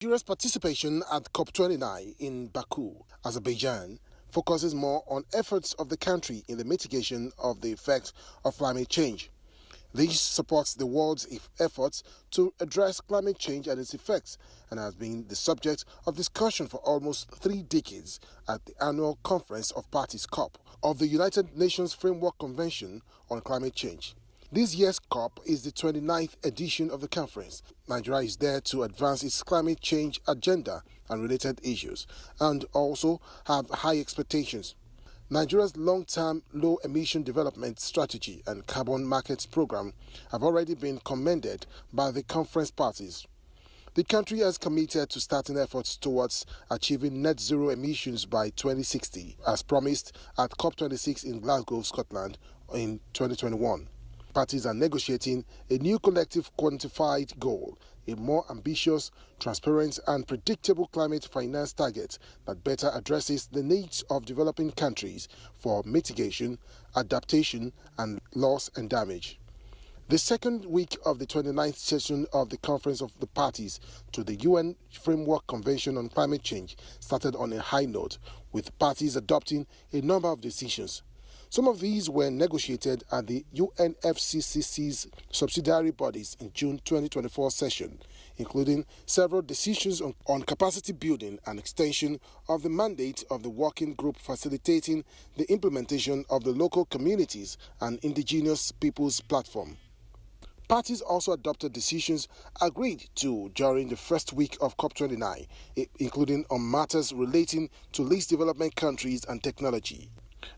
Nigeria's participation at COP29 in Baku, Azerbaijan, focuses more on efforts of the country in the mitigation of the effects of climate change. This supports the world's efforts to address climate change and its effects, and has been the subject of discussion for almost 3 decades at the annual Conference of Parties COP of the United Nations Framework Convention on Climate Change. This year's COP is the 29th edition of the conference. Nigeria is there to advance its climate change agenda and related issues, and also have high expectations. Nigeria's long-term low-emission development strategy and carbon markets program have already been commended by the conference parties. The country has committed to starting efforts towards achieving net zero emissions by 2060, as promised at COP26 in Glasgow, Scotland in 2021. Parties are negotiating a new collective quantified goal, a more ambitious, transparent and predictable climate finance target that better addresses the needs of developing countries for mitigation, adaptation and loss and damage. The second week of the 29th session of the Conference of the Parties to the UN Framework Convention on Climate Change started on a high note, with parties adopting a number of decisions. Some of these were negotiated at the UNFCCC's subsidiary bodies in June 2024 session, including several decisions on capacity building and extension of the mandate of the working group facilitating the implementation of the local communities and indigenous peoples platform. Parties also adopted decisions agreed to during the first week of COP29, including on matters relating to least development countries and technology.